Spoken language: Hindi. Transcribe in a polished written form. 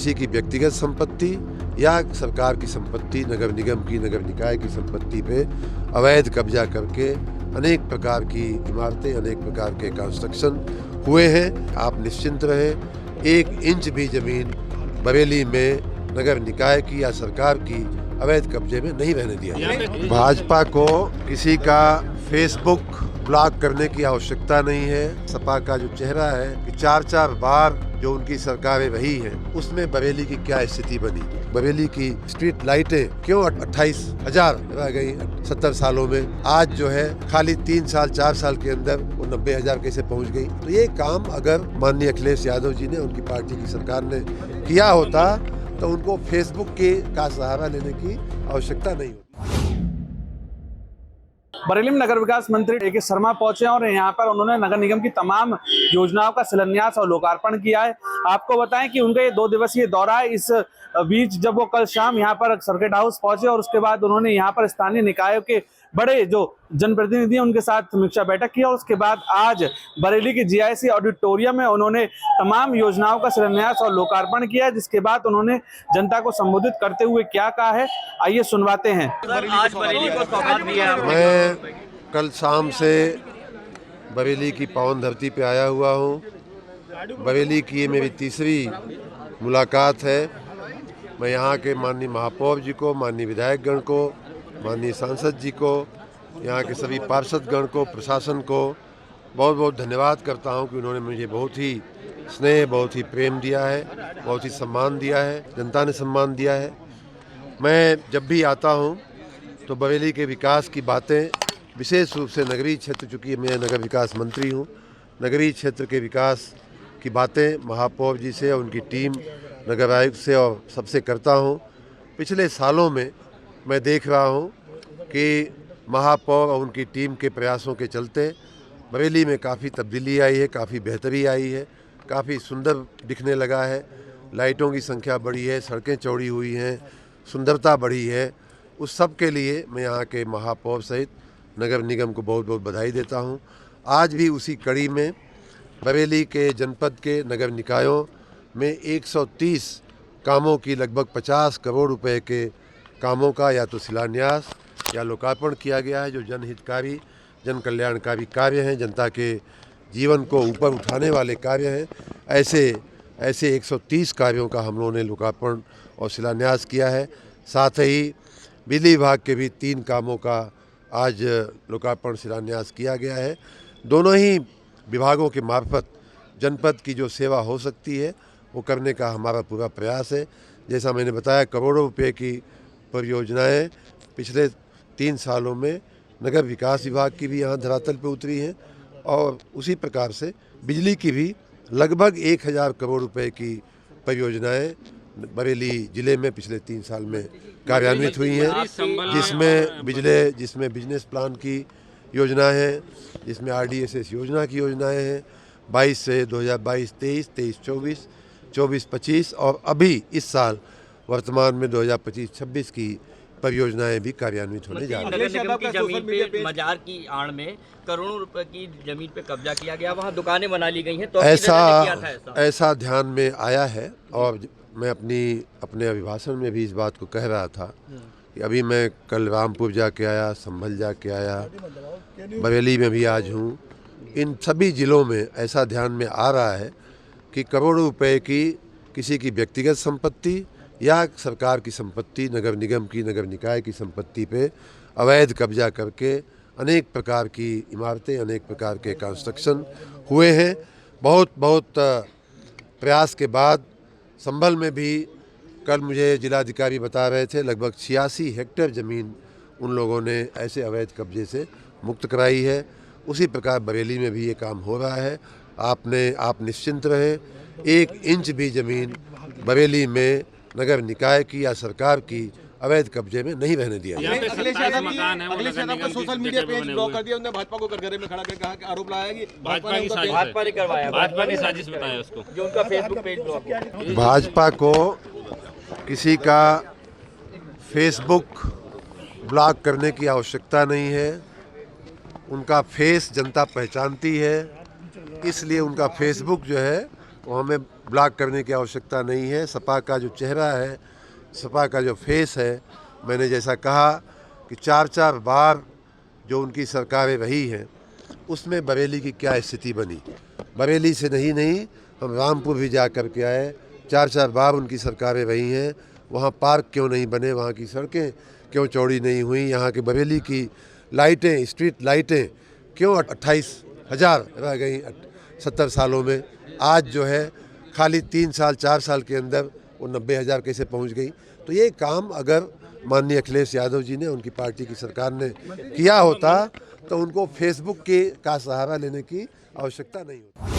किसी की व्यक्तिगत संपत्ति या सरकार की संपत्ति, नगर निगम की, नगर निकाय की संपत्ति पे अवैध कब्जा करके अनेक प्रकार की इमारतें, अनेक प्रकार के कंस्ट्रक्शन हुए हैं। आप निश्चिंत रहें, 1 इंच भी जमीन बरेली में नगर निकाय की या सरकार की अवैध कब्जे में नहीं रहने दिया जाएगा। भाजपा को किसी का फेसबुक ब्लॉक करने की आवश्यकता नहीं है। सपा का जो चेहरा है कि 4-4 बार जो उनकी सरकारें रही हैं, उसमें बरेली की क्या स्थिति बनी। बरेली की स्ट्रीट लाइटें क्यों 28,000 रह गई 70 सालों में, आज जो है खाली 3 साल 4 साल के अंदर वो 90,000 कैसे पहुंच गई। तो ये काम अगर माननीय अखिलेश यादव जी ने, उनकी पार्टी की सरकार ने किया होता तो उनको फेसबुक का सहारा लेने की आवश्यकता नहीं होती। बरेली में नगर विकास मंत्री ए के शर्मा पहुंचे और यहाँ पर उन्होंने नगर निगम की तमाम योजनाओं का शिलान्यास और लोकार्पण किया है। आपको बताएं कि उनका ये 2 दिवसीय दौरा है। इस बीच जब वो कल शाम यहाँ पर सर्किट हाउस पहुंचे और उसके बाद उन्होंने यहाँ पर स्थानीय निकायों के बड़े जो जनप्रतिनिधि हैं उनके साथ समीक्षा बैठक की और उसके बाद आज बरेली के जीआईसी ऑडिटोरियम में उन्होंने तमाम योजनाओं का शिलान्यास और लोकार्पण किया, जिसके बाद उन्होंने जनता को संबोधित करते हुए क्या कहा है, आइए सुनवाते हैं। आज बरेली को सौगात दिया। मैं कल शाम से बरेली की पावन धरती पे आया हुआ हूँ। बरेली की ये मेरी तीसरी मुलाकात है। मैं यहाँ के माननीय महापौर जी को, माननीय विधायकगण को, माननीय सांसद जी को, यहाँ के सभी पार्षदगण को, प्रशासन को बहुत बहुत धन्यवाद करता हूँ कि उन्होंने मुझे बहुत ही स्नेह, बहुत ही प्रेम दिया है, बहुत ही सम्मान दिया है, जनता ने सम्मान दिया है। मैं जब भी आता हूँ तो बरेली के विकास की बातें, विशेष रूप से नगरीय क्षेत्र, चूँकि मैं नगर विकास मंत्री हूँ, नगरीय क्षेत्र के विकास की बातें महापौर जी से और उनकी टीम, नगर आयुक्त से और सबसे करता हूँ। पिछले सालों में मैं देख रहा हूँ कि महापौर और उनकी टीम के प्रयासों के चलते बरेली में काफ़ी तब्दीली आई है, काफ़ी बेहतरी आई है, काफ़ी सुंदर दिखने लगा है। लाइटों की संख्या बढ़ी है, सड़कें चौड़ी हुई हैं, सुंदरता बढ़ी है। उस सब के लिए मैं यहाँ के महापौर सहित नगर निगम को बहुत बहुत बधाई देता हूँ। आज भी उसी कड़ी में बरेली के जनपद के नगर निकायों में 130 कामों की लगभग 50 करोड़ रुपए के कामों का या तो शिलान्यास या लोकार्पण किया गया है, जो जनहितकारी, जन कल्याणकारी कार्य हैं, जनता के जीवन को ऊपर उठाने वाले कार्य हैं। ऐसे 130 कार्यों का हम लोगों ने लोकार्पण और शिलान्यास किया है। साथ ही बिजली विभाग के भी 3 कामों का आज लोकार्पण शिलान्यास किया गया है। दोनों ही विभागों के मार्फत जनपद की जो सेवा हो सकती है वो करने का हमारा पूरा प्रयास है। जैसा मैंने बताया, करोड़ों रुपए की परियोजनाएं पिछले 3 सालों में नगर विकास विभाग की भी यहाँ धरातल पर उतरी हैं और उसी प्रकार से बिजली की भी लगभग 1000 करोड़ रुपए की परियोजनाएं बरेली जिले में पिछले 3 साल में कार्यान्वित हुई हैं, जिसमें बिजनेस प्लान की योजनाएं हैं, जिसमें RDSS योजना की योजनाएं हैं 22 से 2022-23, 23-24, 24-25 और अभी इस साल वर्तमान में 2025-26 की परियोजनाएं भी कार्यान्वित होने जा रही हैं। नगर निगम की जमीन पे मजार की आड़ में करोड़ों रुपए की जमीन पे कब्जा किया गया, वहाँ दुकानें बना ली गई हैं, तो ऐसा ध्यान में आया है और मैं अपने अभिभाषण में भी इस बात को कह रहा था कि अभी मैं कल रामपुर जाके आया, संभल जाके आया, बरेली में भी आज हूँ। इन सभी ज़िलों में ऐसा ध्यान में आ रहा है कि करोड़ों रुपए की किसी की व्यक्तिगत संपत्ति या सरकार की संपत्ति, नगर निगम की, नगर निकाय की संपत्ति पे अवैध कब्जा करके अनेक प्रकार की इमारतें, अनेक प्रकार के कंस्ट्रक्शन हुए हैं। बहुत प्रयास के बाद संभल में भी कल मुझे जिलाधिकारी बता रहे थे लगभग 86 हेक्टेयर ज़मीन उन लोगों ने ऐसे अवैध कब्जे से मुक्त कराई है। उसी प्रकार बरेली में भी ये काम हो रहा है। आप निश्चिंत रहें, 1 इंच भी ज़मीन बरेली में नगर निकाय की या सरकार की अवैध कब्जे में नहीं रहने दिया जाए। अखिलेश यादव का सोशल मीडिया पेज ब्लॉक कर दिया, उन्होंने भाजपा को कटघरे में खड़ा करके कहा कि आरोप लगाया कि भाजपा ने साजिश बताया उसको, जो उनका फेसबुक पेज ब्लॉक किया। भाजपा को किसी का फेसबुक ब्लॉक करने की आवश्यकता नहीं है। उनका फेस जनता पहचानती है, इसलिए उनका फेसबुक जो है वो हमें ब्लॉक करने की आवश्यकता नहीं है। सपा का जो चेहरा है, सपा का जो फेस है, मैंने जैसा कहा कि 4-4 बार जो उनकी सरकारें रही हैं उसमें बरेली की क्या स्थिति बनी। बरेली से नहीं हम रामपुर भी जा कर के आए। 4-4 बार उनकी सरकारें रही हैं, वहाँ पार्क क्यों नहीं बने, वहाँ की सड़कें क्यों चौड़ी नहीं हुई, यहाँ के बरेली की लाइटें, स्ट्रीट लाइटें क्यों 28,000 रह गई 70 सालों में। आज जो है खाली 3 साल 4 साल के अंदर वो 90,000 कैसे पहुँच गई। तो ये काम अगर माननीय अखिलेश यादव जी ने, उनकी पार्टी की सरकार ने किया होता तो उनको फेसबुक का सहारा लेने की आवश्यकता नहीं होती।